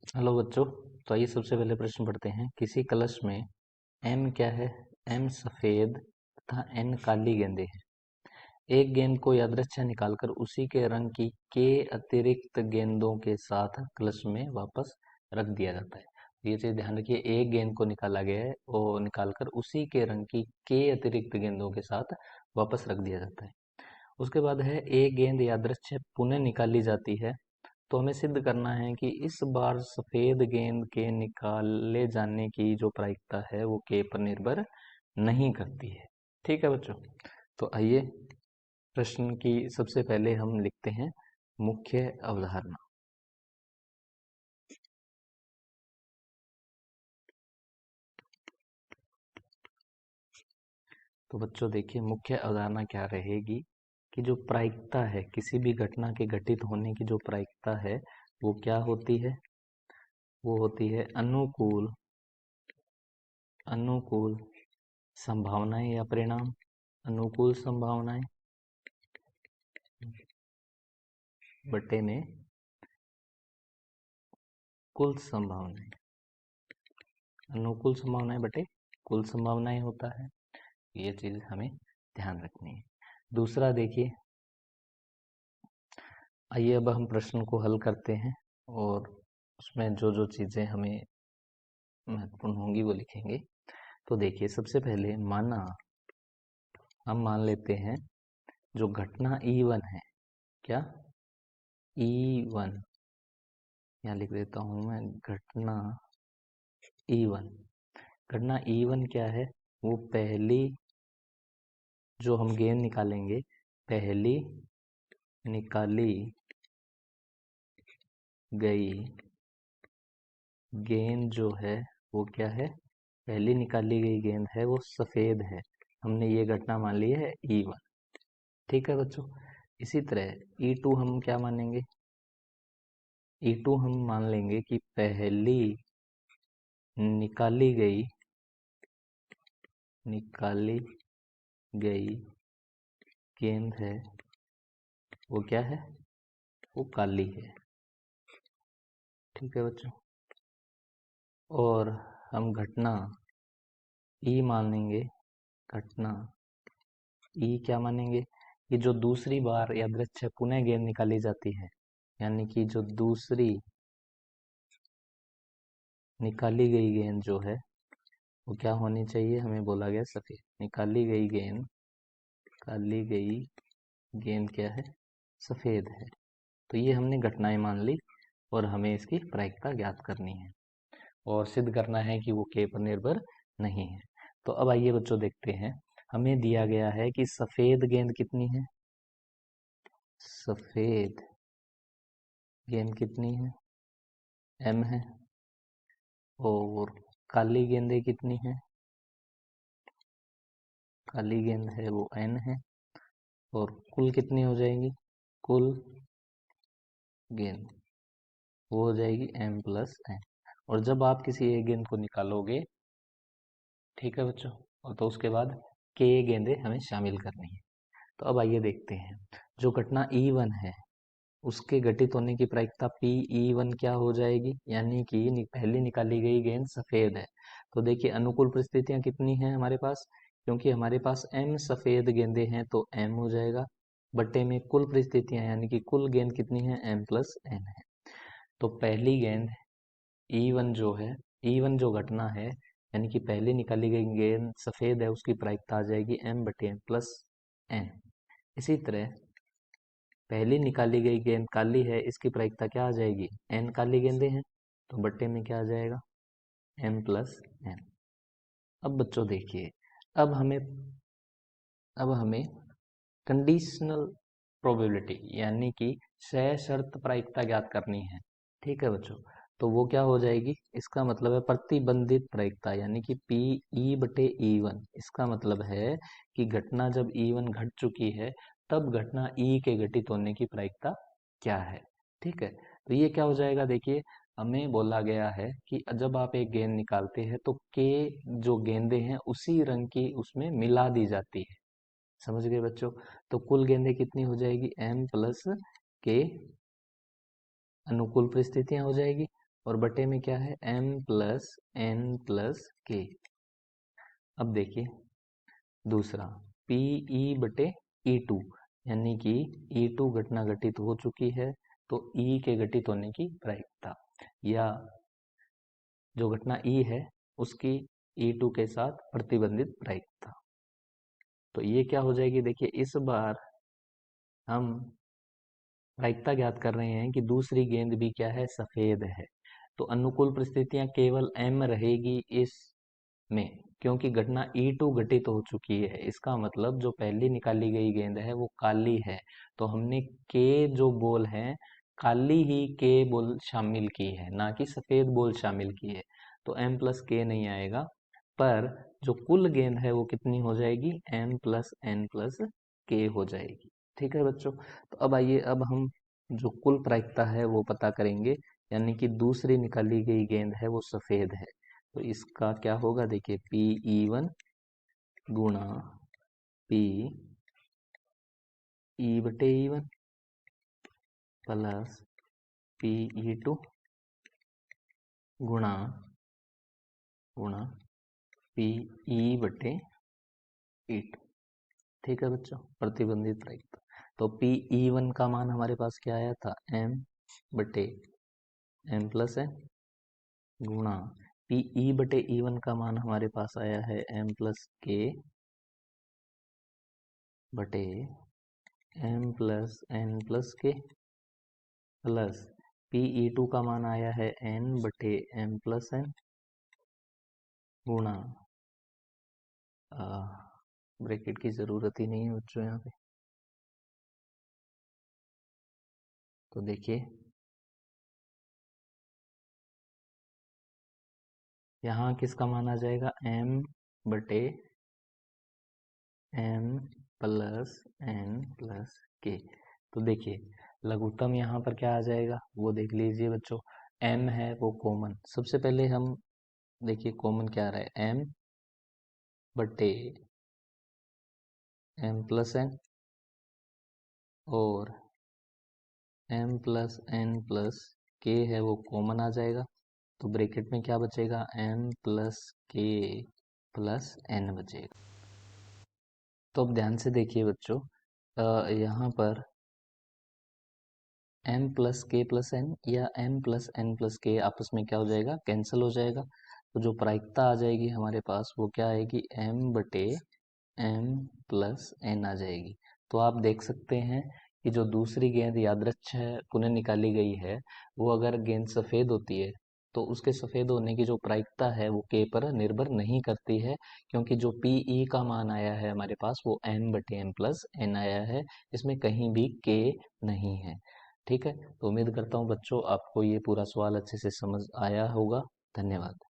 Hello बच्चों। तो आइए सबसे पहले प्रश्न पढ़ते हैं। किसी कलश में एम क्या है? एम सफेद तथा एन काली गेंदें हैं। एक गेंद को यादृच्छा निकालकर उसी के रंग की के अतिरिक्त गेंदों के साथ कलश में वापस रख दिया जाता है। तो ये चीज ध्यान रखिए, एक गेंद को निकाला गया है और निकालकर उसी के रंग की के अतिरिक्त गेंदों के साथ वापस रख दिया जाता है। उसके बाद है एक गेंद यादृच्छा पुनः निकाली जाती है। तो हमें सिद्ध करना है कि इस बार सफेद गेंद के निकाले जाने की जो प्रायिकता है वो के पर निर्भर नहीं करती है। ठीक है बच्चों। तो आइए प्रश्न की सबसे पहले हम लिखते हैं मुख्य अवधारणा। तो बच्चों देखिए, मुख्य अवधारणा क्या रहेगी कि जो प्रायिकता है किसी भी घटना के घटित होने की जो प्रायिकता है वो क्या होती है? वो होती है अनुकूल अनुकूल संभावनाएं या परिणाम। अनुकूल संभावनाएं बटे में कुल संभावनाएं। अनुकूल संभावनाएं बटे कुल संभावनाएं होता है। ये चीज हमें ध्यान रखनी है। दूसरा देखिए, आइए अब हम प्रश्न को हल करते हैं और उसमें जो जो चीजें हमें महत्वपूर्ण होंगी वो लिखेंगे। तो देखिए, सबसे पहले हम मान लेते हैं जो घटना E1 है। क्या? E1 यहाँ लिख देता हूं मैं, E1 घटना E1 क्या है? वो पहली जो हम गेंद निकालेंगे, पहली निकाली गई गेंद जो है वो क्या है? पहली निकाली गई गेंद है वो सफेद है। हमने ये घटना मान ली है E1। ठीक है बच्चों। इसी तरह E2 हम क्या मानेंगे? E2 हम मान लेंगे कि पहली निकाली गई गई गेंद है वो क्या है? वो काली है। ठीक है बच्चों। और हम घटना ई मान लेंगे। घटना ई क्या मानेंगे? कि जो दूसरी बार यादृच्छिक पुनः गेंद निकाली जाती है, यानी कि जो दूसरी निकाली गई गेंद जो है वो क्या होनी चाहिए? हमें बोला गया सफेद। निकाली गई गेंद क्या है? सफेद है। तो ये हमने घटनाएं मान ली और हमें इसकी प्रायिकता ज्ञात करनी है और सिद्ध करना है कि वो के पर निर्भर नहीं है। तो अब आइए बच्चों देखते हैं। हमें दिया गया है कि सफेद गेंद कितनी है? सफेद गेंद कितनी है? एम है। और काली गेंदें कितनी है? काली गेंद है वो एन है। और कुल कितनी हो जाएगी? कुल गेंद वो हो जाएगी एम प्लस एन। और जब आप किसी एक गेंद को निकालोगे, ठीक है बच्चों, और तो उसके बाद के गेंदें हमें शामिल करनी है। तो अब आइए देखते हैं। जो घटना E1 है उसके घटित होने की प्रायिकता PE1 क्या हो जाएगी? यानी कि पहली निकाली गई गेंद सफेद है। तो देखिए, अनुकूल परिस्थितियां कितनी हैं हमारे पास? क्योंकि हमारे पास M सफेद गेंदें हैं तो M हो जाएगा बट्टे में कुल परिस्थितियां, यानी कि कुल गेंद कितनी है? M प्लस N है। तो पहली गेंद E1 जो है, E1 जो घटना है, यानी कि पहले निकाली गई गेंद सफेद है, उसकी प्रायिकता आ जाएगी M बटे M प्लस N। इसी तरह पहली निकाली गई गेंद काली है, इसकी प्रायिकता क्या आ जाएगी? N काली गेंदें हैं तो बट्टे में क्या आ जाएगा? M plus N। अब बच्चों देखिए, अब हमें अब हमें कंडीशनल प्रोबेबिलिटी यानी कि सशर्त प्रायिकता ज्ञात करनी है। ठीक है बच्चों। तो वो क्या हो जाएगी? इसका मतलब है प्रतिबंधित प्रायिकता, यानी कि पी ई बटे E1। इसका मतलब है कि घटना जब E1 घट चुकी है तब घटना E के घटित होने की प्रायिकता क्या है? ठीक है। तो ये क्या हो जाएगा? देखिए, हमें बोला गया है कि जब आप एक गेंद निकालते हैं तो के जो गेंदें हैं उसी रंग की उसमें मिला दी जाती है। समझ गए बच्चों? तो कुल गेंदें कितनी हो जाएगी? M प्लस के अनुकूल परिस्थितियां हो जाएगी। और बटे में क्या है, m प्लस n प्लस के। अब देखिए दूसरा PE बटे E2, यानी कि E2 घटना घटित हो चुकी है, तो E के घटित होने की प्रायिकता, या जो घटना E है उसकी E2 के साथ प्रतिबंधित प्रायिकता। तो ये क्या हो जाएगी, देखिए इस बार हम प्रायिकता ज्ञात कर रहे हैं कि दूसरी गेंद भी क्या है, सफेद है। तो अनुकूल परिस्थितियां केवल M रहेगी इस में, क्योंकि घटना E2 घटित हो चुकी है। इसका मतलब जो पहली निकाली गई गेंद है वो काली है, तो हमने के जो बॉल है काली ही के बॉल शामिल की है, ना कि सफेद बॉल शामिल की है। तो M प्लस के नहीं आएगा, पर जो कुल गेंद है वो कितनी हो जाएगी, M प्लस N प्लस के हो जाएगी। ठीक है बच्चों, तो अब आइए अब हम जो कुल प्रायिकता है वो पता करेंगे, यानी कि दूसरी निकाली गई गेंद है वो सफेद है। तो इसका क्या होगा, देखिए PE1 गुणा PE बटे E1 प्लस PE2 गुणा गुणा PE बटे E2। ठीक है बच्चों, प्रतिबंधित प्रायिकता। तो PE1 का मान हमारे पास क्या आया था, M बटे M प्लस N गुणा PE बटे E1 का मान हमारे पास आया है M प्लस K बटे M plus N plus K plus PE2 का मान आया है N बटे M प्लस N गुणा, ब्रैकेट की जरूरत ही नहीं है बच्चों यहाँ पे। तो देखिए यहाँ किसका मान आ जाएगा, M बटे M plus N plus K। तो देखिए लघुत्तम यहाँ पर क्या आ जाएगा वो देख लीजिए बच्चों। M है वो कॉमन, सबसे पहले हम देखिए कॉमन क्या आ रहा है, M बटे M प्लस N और M plus N plus K है वो कॉमन आ जाएगा। तो ब्रैकेट में क्या बचेगा, M plus K plus N बचेगा। तो अब ध्यान से देखिए बच्चों, यहाँ पर M प्लस के प्लस एन या M प्लस एन प्लस के आपस में क्या हो जाएगा, कैंसिल हो जाएगा। तो जो प्रायिकता आ जाएगी हमारे पास वो क्या आएगी, M बटे M प्लस एन आ जाएगी। तो आप देख सकते हैं कि जो दूसरी गेंद यादृच्छिक पुनः निकाली गई है, वो अगर गेंद सफेद होती है तो उसके सफेद होने की जो प्रायिकता है वो के पर निर्भर नहीं करती है, क्योंकि जो PE का मान आया है हमारे पास वो M बटे M प्लस एन आया है, इसमें कहीं भी के नहीं है। ठीक है, तो उम्मीद करता हूँ बच्चों आपको ये पूरा सवाल अच्छे से समझ आया होगा। धन्यवाद।